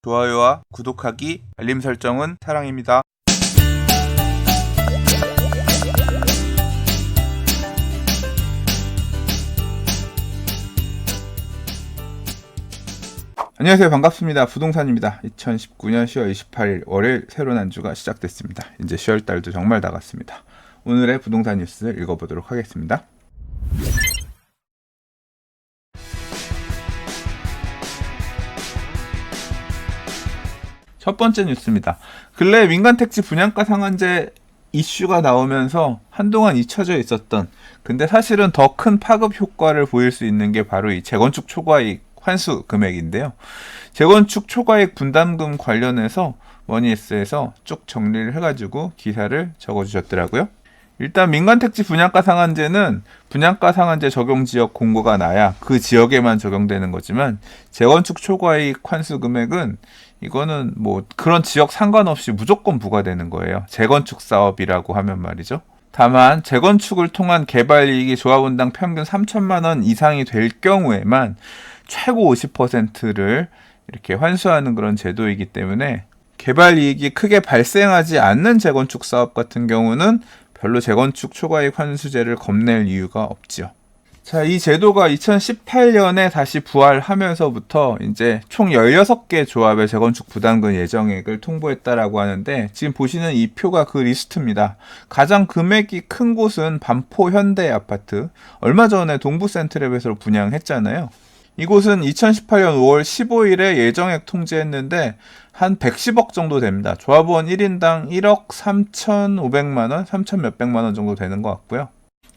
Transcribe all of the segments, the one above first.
좋아요와 구독하기, 알림 설정은 사랑입니다. 안녕하세요. 반갑습니다. 부동산입니다. 2019년 10월 28일 월요일 새로운 한 주가 시작됐습니다. 이제 10월달도 정말 나갔습니다. 오늘의 부동산 뉴스 읽어보도록 하겠습니다. 첫 번째 뉴스입니다. 근래 민간택지 분양가 상한제 이슈가 나오면서 한동안 잊혀져 있었던, 근데 사실은 더 큰 파급 효과를 보일 수 있는 게 바로 이 재건축 초과이익 환수 금액인데요. 재건축 초과이익 분담금 관련해서 머니에스에서 쭉 정리를 해가지고 기사를 적어주셨더라고요. 일단 민간택지 분양가 상한제는 분양가 상한제 적용 지역 공고가 나야 그 지역에만 적용되는 거지만, 재건축 초과이익 환수 금액은 이거는 뭐 그런 지역 상관없이 무조건 부과되는 거예요. 재건축 사업이라고 하면 말이죠. 다만 재건축을 통한 개발이익이 조합원당 평균 3천만 원 이상이 될 경우에만 최고 50%를 이렇게 환수하는 그런 제도이기 때문에, 개발이익이 크게 발생하지 않는 재건축 사업 같은 경우는 별로 재건축 초과이익 환수제를 겁낼 이유가 없지요. 자, 이 제도가 2018년에 다시 부활하면서부터 이제 총 16개 조합의 재건축 부담금 예정액을 통보했다라고 하는데, 지금 보시는 이 표가 그 리스트입니다. 가장 금액이 큰 곳은 반포 현대 아파트, 얼마 전에 동부센트랩에서 분양했잖아요. 이곳은 2018년 5월 15일에 예정액 통지했는데 한 110억 정도 됩니다. 조합원 1인당 1억 3,500만 원, 3천 몇백만 원 정도 되는 것 같고요.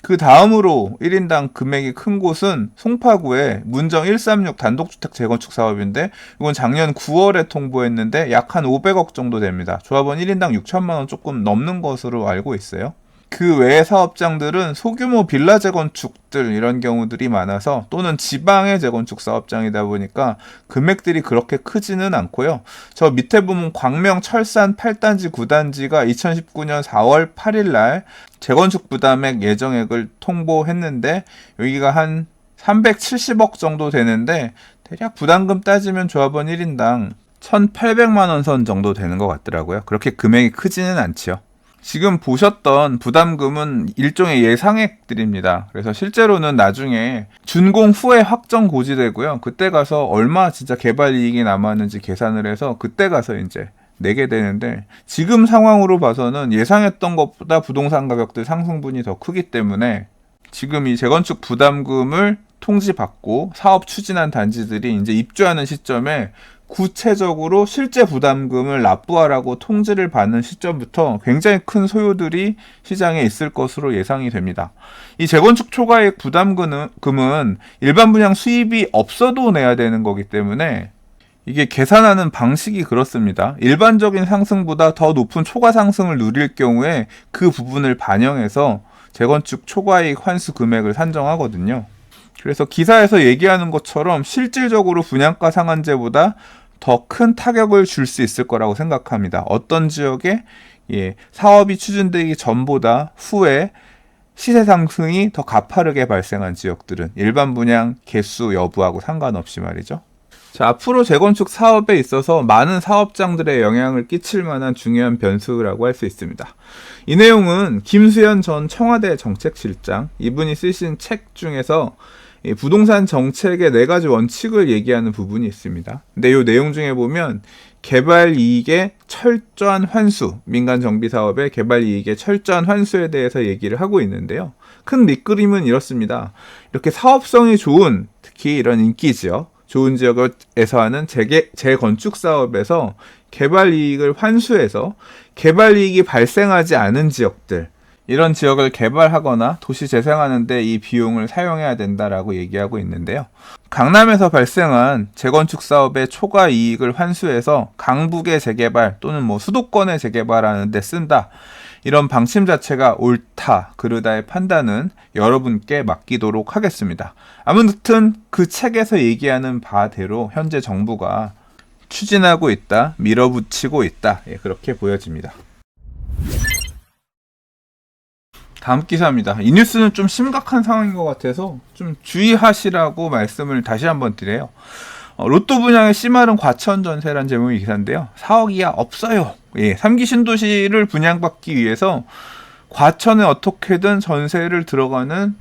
그 다음으로 1인당 금액이 큰 곳은 송파구의 문정 136 단독주택 재건축 사업인데, 이건 작년 9월에 통보했는데 약 한 500억 정도 됩니다. 조합원 1인당 6천만 원 조금 넘는 것으로 알고 있어요. 그 외의 사업장들은 소규모 빌라 재건축들 이런 경우들이 많아서, 또는 지방의 재건축 사업장이다 보니까 금액들이 그렇게 크지는 않고요. 저 밑에 보면 광명 철산 8단지 9단지가 2019년 4월 8일 날 재건축 부담액 예정액을 통보했는데, 여기가 한 370억 정도 되는데 대략 부담금 따지면 조합원 1인당 1,800만 원 선 정도 되는 것 같더라고요. 그렇게 금액이 크지는 않지요. 지금 보셨던 부담금은 일종의 예상액들입니다. 그래서 실제로는 나중에 준공 후에 확정 고지되고요. 그때 가서 얼마 진짜 개발 이익이 남았는지 계산을 해서 그때 가서 이제 내게 되는데, 지금 상황으로 봐서는 예상했던 것보다 부동산 가격들 상승분이 더 크기 때문에 지금 이 재건축 부담금을 통지받고 사업 추진한 단지들이 이제 입주하는 시점에 구체적으로 실제 부담금을 납부하라고 통지를 받는 시점부터 굉장히 큰 소요들이 시장에 있을 것으로 예상이 됩니다. 이 재건축 초과이익 부담금은 일반 분양 수입이 없어도 내야 되는 거기 때문에, 이게 계산하는 방식이 그렇습니다. 일반적인 상승보다 더 높은 초과 상승을 누릴 경우에 그 부분을 반영해서 재건축 초과이익 환수 금액을 산정하거든요. 그래서 기사에서 얘기하는 것처럼 실질적으로 분양가 상한제보다 더 큰 타격을 줄 수 있을 거라고 생각합니다. 어떤 지역에 사업이 추진되기 전보다 후에 시세 상승이 더 가파르게 발생한 지역들은 일반 분양 개수 여부하고 상관없이 말이죠. 자, 앞으로 재건축 사업에 있어서 많은 사업장들에 영향을 끼칠 만한 중요한 변수라고 할 수 있습니다. 이 내용은 김수현 전 청와대 정책실장, 이분이 쓰신 책 중에서 부동산 정책의 4가지 원칙을 얘기하는 부분이 있습니다. 근데 이 내용 중에 보면 개발 이익의 철저한 환수, 민간 정비 사업의 개발 이익의 철저한 환수에 대해서 얘기를 하고 있는데요. 큰 밑그림은 이렇습니다. 이렇게 사업성이 좋은, 특히 이런 인기 지역, 좋은 지역에서 하는 재건축 사업에서 개발 이익을 환수해서 개발 이익이 발생하지 않은 지역들, 이런 지역을 개발하거나 도시 재생하는 데 이 비용을 사용해야 된다라고 얘기하고 있는데요. 강남에서 발생한 재건축 사업의 초과 이익을 환수해서 강북의 재개발 또는 수도권의 재개발하는 데 쓴다. 이런 방침 자체가 옳다, 그르다의 판단은 여러분께 맡기도록 하겠습니다. 아무튼 그 책에서 얘기하는 바대로 현재 정부가 추진하고 있다, 밀어붙이고 있다, 그렇게 보여집니다. 다음 기사입니다. 이 뉴스는 좀 심각한 상황인 것 같아서 좀 주의하시라고 말씀을 다시 한번 드려요. 로또 분양의 씨말은 과천 전세란 제목의 기사인데요. 4억 이하 없어요. 3기 신도시를 분양받기 위해서 과천에 어떻게든 전세를 들어가는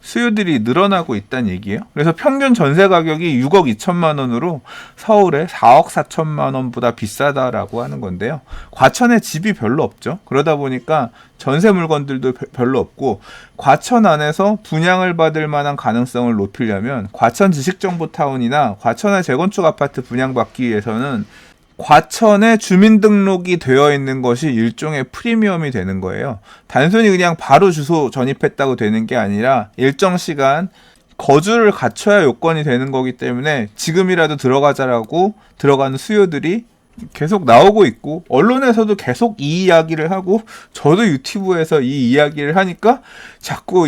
수요들이 늘어나고 있다는 얘기예요. 그래서 평균 전세 가격이 6억 2천만 원으로 서울의 4억 4천만 원보다 비싸다라고 하는 건데요. 과천에 집이 별로 없죠. 그러다 보니까 전세 물건들도 별로 없고, 과천 안에서 분양을 받을 만한 가능성을 높이려면 과천 지식정보타운이나 과천의 재건축 아파트 분양받기 위해서는 과천에 주민등록이 되어 있는 것이 일종의 프리미엄이 되는 거예요. 단순히 그냥 바로 주소 전입했다고 되는 게 아니라 일정 시간 거주를 갖춰야 요건이 되는 거기 때문에 지금이라도 들어가자라고 들어가는 수요들이 계속 나오고 있고, 언론에서도 계속 이 이야기를 하고, 저도 유튜브에서 이 이야기를 하니까 자꾸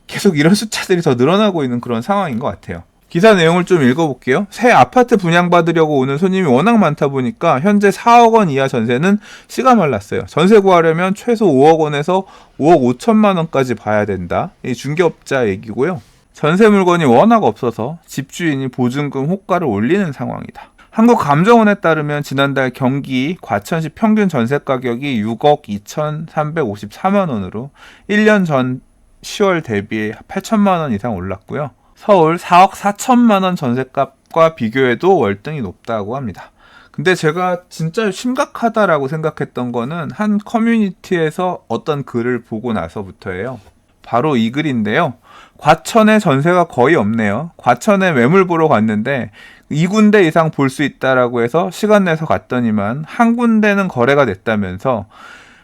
계속 이런 숫자들이 더 늘어나고 있는 그런 상황인 것 같아요. 기사 내용을 좀 읽어볼게요. 새 아파트 분양받으려고 오는 손님이 워낙 많다 보니까 현재 4억 원 이하 전세는 씨가 말랐어요. 전세 구하려면 최소 5억 원에서 5억 5천만 원까지 봐야 된다. 이 중개업자 얘기고요. 전세 물건이 워낙 없어서 집주인이 보증금 호가를 올리는 상황이다. 한국감정원에 따르면 지난달 경기 과천시 평균 전세 가격이 6억 2,354만 원으로 1년 전 10월 대비 8천만 원 이상 올랐고요. 서울 4억 4천만 원 전셋값과 비교해도 월등히 높다고 합니다. 근데 제가 진짜 심각하다라고 생각했던 거는 한 커뮤니티에서 어떤 글을 보고 나서부터예요. 바로 이 글인데요. 과천에 전세가 거의 없네요. 과천에 매물 보러 갔는데 2군데 이상 볼 수 있다라고 해서 시간 내서 갔더니만 한 군데는 거래가 됐다면서,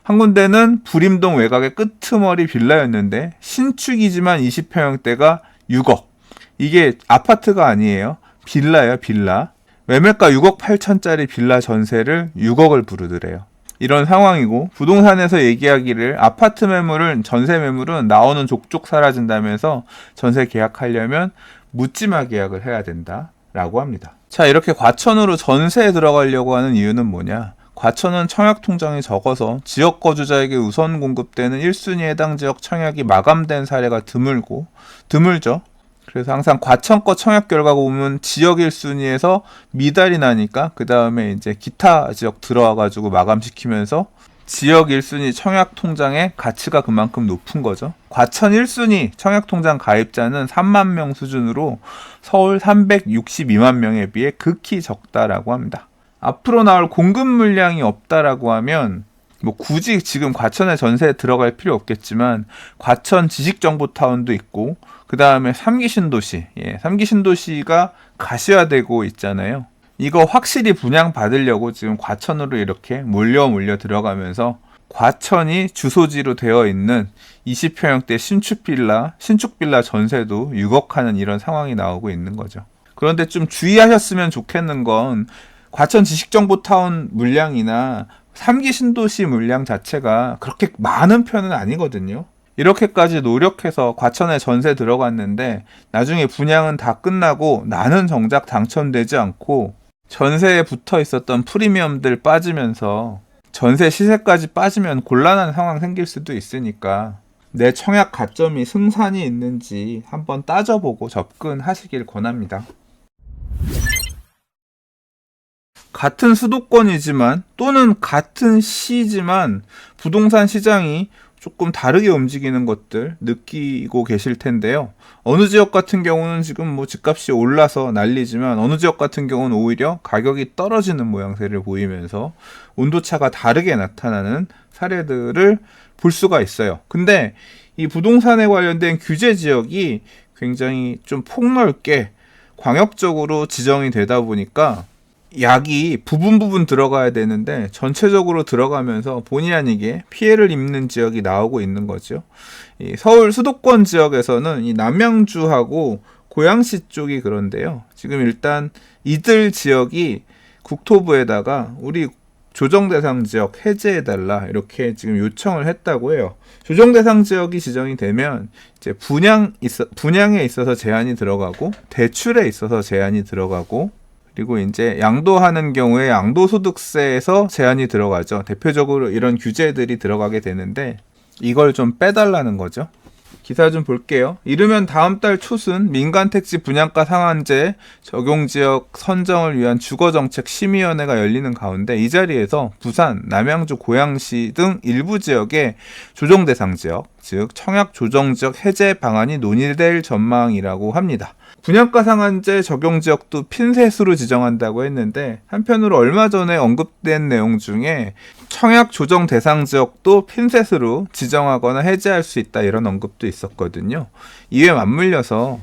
한 군데는 부림동 외곽의 끄트머리 빌라였는데 신축이지만 20평형대가 6억. 이게 아파트가 아니에요. 빌라예요, 빌라. 매매가 6억 8천짜리 빌라 전세를 6억을 부르더래요. 이런 상황이고, 부동산에서 얘기하기를 아파트 매물은, 전세 매물은 나오는 족족 사라진다면서 전세 계약하려면 묻지마 계약을 해야 된다라고 합니다. 자, 이렇게 과천으로 전세에 들어가려고 하는 이유는 뭐냐? 과천은 청약 통장이 적어서 지역 거주자에게 우선 공급되는 1순위 해당 지역 청약이 마감된 사례가 드물죠. 그래서 항상 과천거 청약 결과가 오면 지역 1순위에서 미달이 나니까 그 다음에 이제 기타 지역 들어와가지고 마감시키면서 지역 1순위 청약 통장의 가치가 그만큼 높은 거죠. 과천 1순위 청약 통장 가입자는 3만 명 수준으로 서울 362만 명에 비해 극히 적다라고 합니다. 앞으로 나올 공급 물량이 없다라고 하면 굳이 지금 과천에 전세에 들어갈 필요 없겠지만, 과천 지식정보타운도 있고, 그 다음에 3기 신도시, 3기 신도시가 가시화되고 있잖아요. 이거 확실히 분양받으려고 지금 과천으로 이렇게 몰려 들어가면서 과천이 주소지로 되어 있는 20평형대 신축 빌라 전세도 6억 하는 이런 상황이 나오고 있는 거죠. 그런데 좀 주의하셨으면 좋겠는 건, 과천 지식정보타운 물량이나 3기 신도시 물량 자체가 그렇게 많은 편은 아니거든요. 이렇게까지 노력해서 과천에 전세 들어갔는데 나중에 분양은 다 끝나고 나는 정작 당첨되지 않고 전세에 붙어 있었던 프리미엄들 빠지면서 전세 시세까지 빠지면 곤란한 상황 생길 수도 있으니까 내 청약 가점이 승산이 있는지 한번 따져보고 접근하시길 권합니다. 같은 수도권이지만 또는 같은 시지만 부동산 시장이 조금 다르게 움직이는 것들 느끼고 계실 텐데요. 어느 지역 같은 경우는 지금 집값이 올라서 난리지만, 어느 지역 같은 경우는 오히려 가격이 떨어지는 모양새를 보이면서 온도차가 다르게 나타나는 사례들을 볼 수가 있어요. 근데 이 부동산에 관련된 규제 지역이 굉장히 좀 폭넓게 광역적으로 지정이 되다 보니까 약이 부분 들어가야 되는데 전체적으로 들어가면서 본의 아니게 피해를 입는 지역이 나오고 있는 거죠. 이 서울 수도권 지역에서는 이 남양주하고 고양시 쪽이 그런데요. 지금 일단 이들 지역이 국토부에다가 우리 조정 대상 지역 해제해달라 이렇게 지금 요청을 했다고 해요. 조정 대상 지역이 지정이 되면 이제 분양에 있어서 제한이 들어가고, 대출에 있어서 제한이 들어가고, 그리고 이제 양도하는 경우에 양도소득세에서 제한이 들어가죠. 대표적으로 이런 규제들이 들어가게 되는데 이걸 좀 빼달라는 거죠. 기사 좀 볼게요. 이르면 다음 달 초순 민간택지 분양가 상한제 적용지역 선정을 위한 주거정책심의위원회가 열리는 가운데 이 자리에서 부산, 남양주, 고양시 등 일부 지역의 조정대상지역, 즉 청약조정지역 해제 방안이 논의될 전망이라고 합니다. 분양가 상한제 적용 지역도 핀셋으로 지정한다고 했는데 한편으로 얼마 전에 언급된 내용 중에 청약 조정 대상 지역도 핀셋으로 지정하거나 해제할 수 있다 이런 언급도 있었거든요. 이에 맞물려서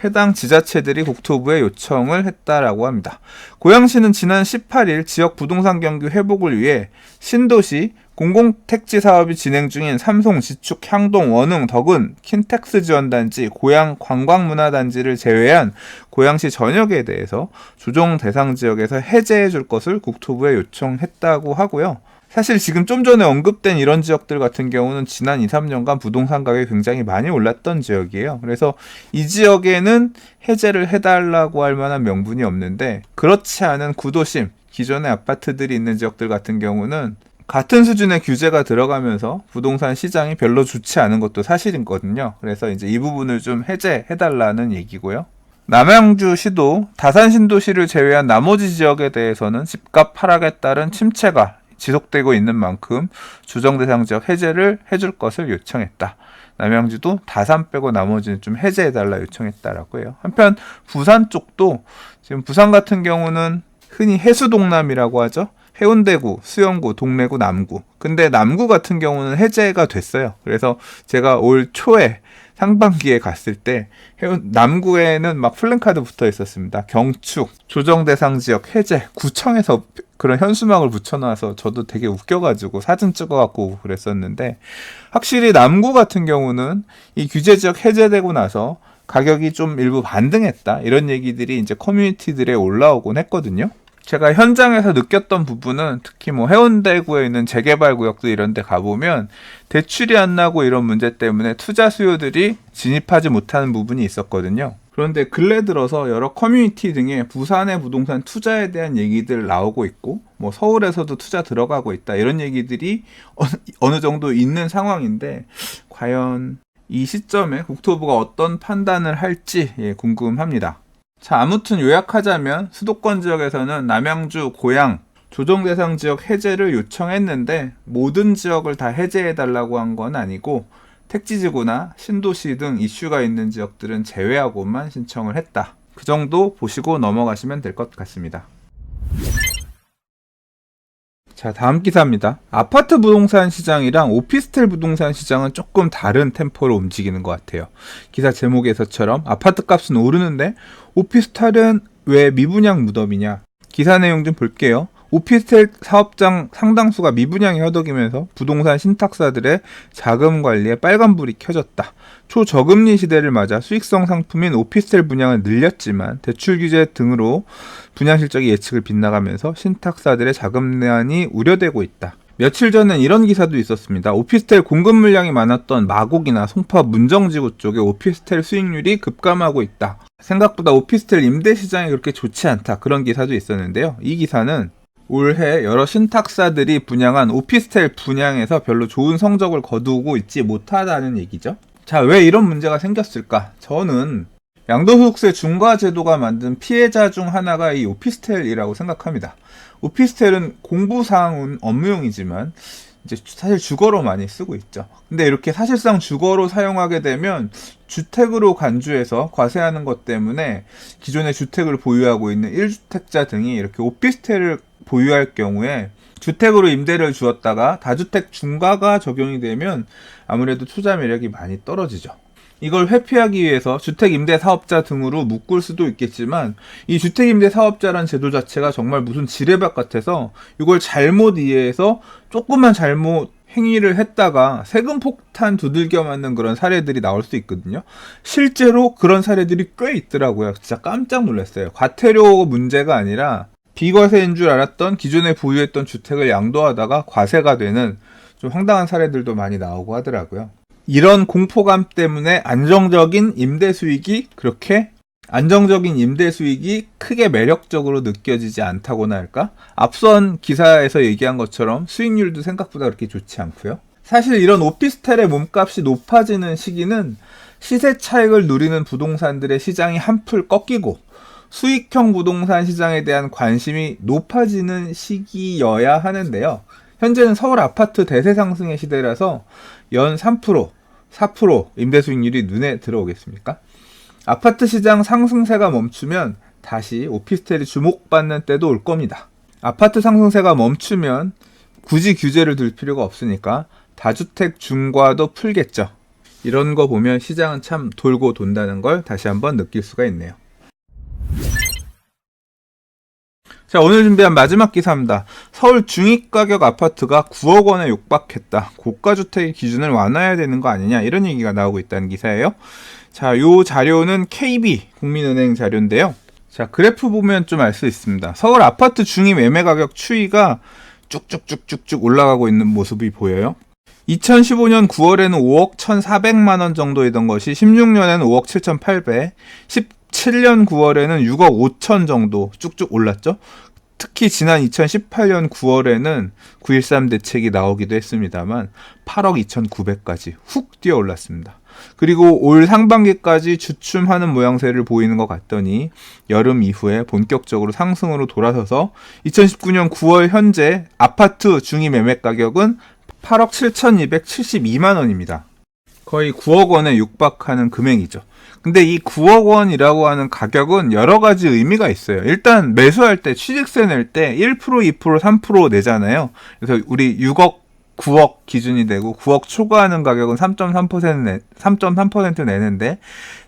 해당 지자체들이 국토부에 요청을 했다라고 합니다. 고양시는 지난 18일 지역 부동산 경기 회복을 위해 신도시 공공택지 사업이 진행 중인 삼송, 지축, 향동, 원흥, 덕은, 킨텍스 지원단지, 고양 관광문화단지를 제외한 고양시 전역에 대해서 조정 대상 지역에서 해제해 줄 것을 국토부에 요청했다고 하고요. 사실 지금 좀 전에 언급된 이런 지역들 같은 경우는 지난 2, 3년간 부동산 가격이 굉장히 많이 올랐던 지역이에요. 그래서 이 지역에는 해제를 해달라고 할 만한 명분이 없는데 그렇지 않은 구도심, 기존의 아파트들이 있는 지역들 같은 경우는 같은 수준의 규제가 들어가면서 부동산 시장이 별로 좋지 않은 것도 사실이거든요. 그래서 이제 이 부분을 좀 해제해달라는 얘기고요. 남양주시도 다산 신도시를 제외한 나머지 지역에 대해서는 집값 하락에 따른 침체가 지속되고 있는 만큼 조정 대상 지역 해제를 해줄 것을 요청했다. 남양주도 다산 빼고 나머지는 좀 해제해달라 요청했다라고 해요. 한편 부산 쪽도 지금 부산 같은 경우는 흔히 해수동남이라고 하죠. 해운대구, 수영구, 동래구, 남구. 근데 남구 같은 경우는 해제가 됐어요. 그래서 제가 올 초에 상반기에 갔을 때 남구에는 막 플랜카드 붙어 있었습니다. 경축, 조정 대상 지역 해제, 구청에서 그런 현수막을 붙여놔서 저도 되게 웃겨가지고 사진 찍어갖고 그랬었는데 확실히 남구 같은 경우는 이 규제 지역 해제되고 나서 가격이 좀 일부 반등했다. 이런 얘기들이 이제 커뮤니티들에 올라오곤 했거든요. 제가 현장에서 느꼈던 부분은 특히 뭐 해운대구에 있는 재개발 구역도 이런 데 가보면 대출이 안 나고 이런 문제 때문에 투자 수요들이 진입하지 못하는 부분이 있었거든요. 그런데 근래 들어서 여러 커뮤니티 등에 부산의 부동산 투자에 대한 얘기들 나오고 있고 뭐 서울에서도 투자 들어가고 있다 이런 얘기들이 어느 정도 있는 상황인데 과연 이 시점에 국토부가 어떤 판단을 할지 궁금합니다. 자, 아무튼 요약하자면 수도권 지역에서는 남양주, 고양, 조정 대상 지역 해제를 요청했는데 모든 지역을 다 해제해달라고 한 건 아니고 택지지구나 신도시 등 이슈가 있는 지역들은 제외하고만 신청을 했다. 그 정도 보시고 넘어가시면 될 것 같습니다. 자, 다음 기사입니다. 아파트 부동산 시장이랑 오피스텔 부동산 시장은 조금 다른 템포로 움직이는 것 같아요. 기사 제목에서처럼 아파트 값은 오르는데 오피스텔은 왜 미분양 무덤이냐? 기사 내용 좀 볼게요. 오피스텔 사업장 상당수가 미분양이 허덕이면서 부동산 신탁사들의 자금 관리에 빨간불이 켜졌다. 초저금리 시대를 맞아 수익성 상품인 오피스텔 분양을 늘렸지만 대출 규제 등으로 분양 실적이 예측을 빗나가면서 신탁사들의 자금난이 우려되고 있다. 며칠 전엔 이런 기사도 있었습니다. 오피스텔 공급 물량이 많았던 마곡이나 송파 문정지구 쪽에 오피스텔 수익률이 급감하고 있다. 생각보다 오피스텔 임대 시장이 그렇게 좋지 않다. 그런 기사도 있었는데요. 이 기사는 올해 여러 신탁사들이 분양한 오피스텔 분양에서 별로 좋은 성적을 거두고 있지 못하다는 얘기죠. 자, 왜 이런 문제가 생겼을까? 저는 양도소득세 중과 제도가 만든 피해자 중 하나가 이 오피스텔이라고 생각합니다. 오피스텔은 공부상은 업무용이지만 이제 사실 주거로 많이 쓰고 있죠. 근데 이렇게 사실상 주거로 사용하게 되면 주택으로 간주해서 과세하는 것 때문에 기존의 주택을 보유하고 있는 1주택자 등이 이렇게 오피스텔을 보유할 경우에 주택으로 임대를 주었다가 다주택 중과가 적용이 되면 아무래도 투자 매력이 많이 떨어지죠. 이걸 회피하기 위해서 주택임대사업자 등으로 묶을 수도 있겠지만 이 주택임대사업자란 제도 자체가 정말 무슨 지뢰밭 같아서 이걸 잘못 이해해서 조금만 잘못 행위를 했다가 세금 폭탄 두들겨 맞는 그런 사례들이 나올 수 있거든요. 실제로 그런 사례들이 꽤 있더라고요. 진짜 깜짝 놀랐어요. 과태료 문제가 아니라 비과세인 줄 알았던 기존에 보유했던 주택을 양도하다가 과세가 되는 좀 황당한 사례들도 많이 나오고 하더라고요. 이런 공포감 때문에 안정적인 임대 수익이 크게 매력적으로 느껴지지 않다고나 할까? 앞선 기사에서 얘기한 것처럼 수익률도 생각보다 그렇게 좋지 않고요. 사실 이런 오피스텔의 몸값이 높아지는 시기는 시세 차익을 누리는 부동산들의 시장이 한풀 꺾이고 수익형 부동산 시장에 대한 관심이 높아지는 시기여야 하는데요. 현재는 서울 아파트 대세 상승의 시대라서 연 3%, 4% 임대 수익률이 눈에 들어오겠습니까? 아파트 시장 상승세가 멈추면 다시 오피스텔이 주목받는 때도 올 겁니다. 아파트 상승세가 멈추면 굳이 규제를 둘 필요가 없으니까 다주택 중과도 풀겠죠. 이런 거 보면 시장은 참 돌고 돈다는 걸 다시 한번 느낄 수가 있네요. 자, 오늘 준비한 마지막 기사입니다. 서울 중위가격 아파트가 9억 원에 육박했다. 고가주택의 기준을 완화해야 되는 거 아니냐, 이런 얘기가 나오고 있다는 기사예요. 자, 요 자료는 KB 국민은행 자료인데요. 자, 그래프 보면 좀 알 수 있습니다. 서울 아파트 중위 매매 가격 추이가 쭉쭉쭉쭉쭉 올라가고 있는 모습이 보여요. 2015년 9월에는 5억 1,400만 원 정도이던 것이 16년에는 5억 7,800, 17년 9월에는 6억 5천 정도 쭉쭉 올랐죠. 특히 지난 2018년 9월에는 9.13 대책이 나오기도 했습니다만 8억 2,900까지 훅 뛰어 올랐습니다. 그리고 올 상반기까지 주춤하는 모양새를 보이는 것 같더니 여름 이후에 본격적으로 상승으로 돌아서서 2019년 9월 현재 아파트 중위 매매 가격은 8억 7,272만 원입니다. 거의 9억 원에 육박하는 금액이죠. 근데 이 9억 원이라고 하는 가격은 여러 가지 의미가 있어요. 일단 매수할 때 취득세 낼 때 1%, 2%, 3% 내잖아요. 그래서 우리 6억, 9억 기준이 되고 9억 초과하는 가격은 3.3% 내는데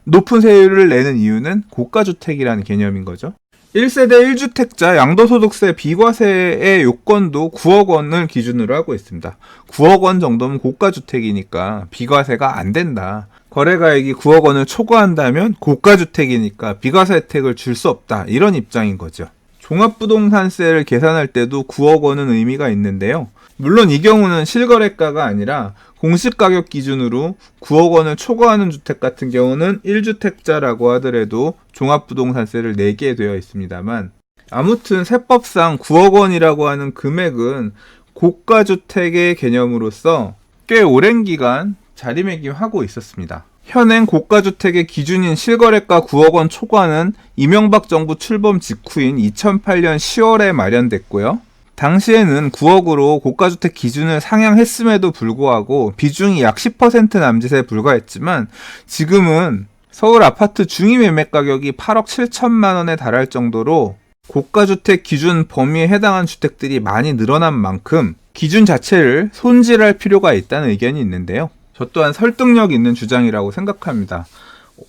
높은 세율을 내는 이유는 고가주택이라는 개념인 거죠. 1세대 1주택자 양도소득세 비과세의 요건도 9억 원을 기준으로 하고 있습니다. 9억 원 정도면 고가주택이니까 비과세가 안 된다. 거래가액이 9억 원을 초과한다면 고가주택이니까 비과세 혜택을 줄 수 없다. 이런 입장인 거죠. 종합부동산세를 계산할 때도 9억 원은 의미가 있는데요. 물론 이 경우는 실거래가가 아니라 공시가격 기준으로 9억 원을 초과하는 주택 같은 경우는 1주택자라고 하더라도 종합부동산세를 내게 되어 있습니다만, 아무튼 세법상 9억 원이라고 하는 금액은 고가주택의 개념으로서 꽤 오랜 기간 자리매김하고 있었습니다. 현행 고가주택의 기준인 실거래가 9억 원 초과는 이명박 정부 출범 직후인 2008년 10월에 마련됐고요. 당시에는 9억으로 고가주택 기준을 상향했음에도 불구하고 비중이 약 10% 남짓에 불과했지만 지금은 서울 아파트 중위 매매 가격이 8억 7천만 원에 달할 정도로 고가주택 기준 범위에 해당한 주택들이 많이 늘어난 만큼 기준 자체를 손질할 필요가 있다는 의견이 있는데요. 저 또한 설득력 있는 주장이라고 생각합니다.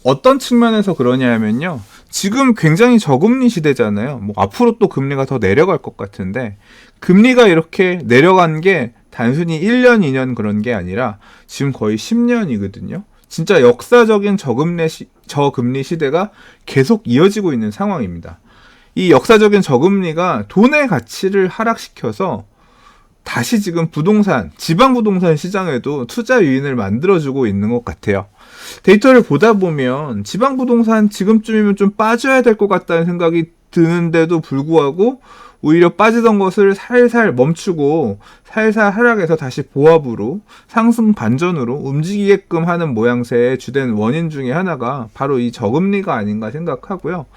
어떤 측면에서 그러냐면요. 지금 굉장히 저금리 시대잖아요. 뭐 앞으로 또 금리가 더 내려갈 것 같은데 금리가 이렇게 내려간 게 단순히 1년, 2년 그런 게 아니라 지금 거의 10년이거든요. 진짜 역사적인 저금리 시대가 계속 이어지고 있는 상황입니다. 이 역사적인 저금리가 돈의 가치를 하락시켜서 다시 지금 지방 부동산 시장에도 투자 유인을 만들어주고 있는 것 같아요. 데이터를 보다 보면 지방 부동산 지금쯤이면 좀 빠져야 될 것 같다는 생각이 드는데도 불구하고 오히려 빠지던 것을 살살 멈추고 살살 하락해서 다시 보합으로 상승 반전으로 움직이게끔 하는 모양새의 주된 원인 중에 하나가 바로 이 저금리가 아닌가 생각하고요.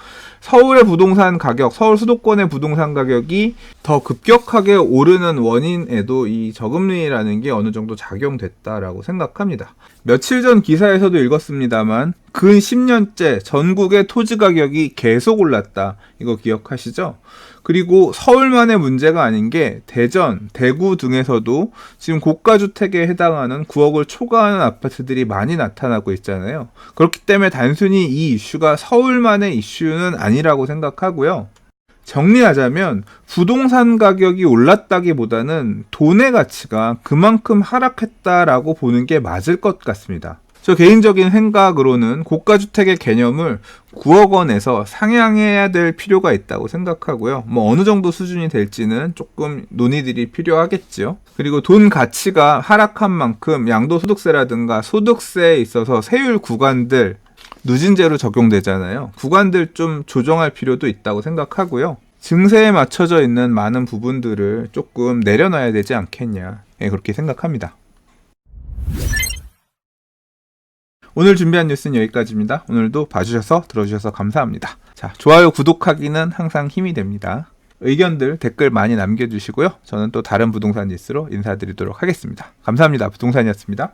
서울의 부동산 가격, 서울 수도권의 부동산 가격이 더 급격하게 오르는 원인에도 이 저금리라는 게 어느 정도 작용됐다라고 생각합니다. 며칠 전 기사에서도 읽었습니다만 근 10년째 전국의 토지 가격이 계속 올랐다. 이거 기억하시죠? 그리고 서울만의 문제가 아닌 게 대전, 대구 등에서도 지금 고가주택에 해당하는 9억을 초과하는 아파트들이 많이 나타나고 있잖아요. 그렇기 때문에 단순히 이 이슈가 서울만의 이슈는 아니라고 생각하고요. 정리하자면 부동산 가격이 올랐다기보다는 돈의 가치가 그만큼 하락했다라고 보는 게 맞을 것 같습니다. 저 개인적인 생각으로는 고가주택의 개념을 9억 원에서 상향해야 될 필요가 있다고 생각하고요. 뭐 어느 정도 수준이 될지는 조금 논의들이 필요하겠죠. 그리고 돈 가치가 하락한 만큼 양도소득세라든가 소득세에 있어서 세율 구간들 누진제로 적용되잖아요. 구간들 좀 조정할 필요도 있다고 생각하고요. 증세에 맞춰져 있는 많은 부분들을 조금 내려놔야 되지 않겠냐, 그렇게 생각합니다. 오늘 준비한 뉴스는 여기까지입니다. 오늘도 봐주셔서 들어주셔서 감사합니다. 자, 좋아요, 구독하기는 항상 힘이 됩니다. 의견들 댓글 많이 남겨주시고요. 저는 또 다른 부동산 뉴스로 인사드리도록 하겠습니다. 감사합니다. 부동산이었습니다.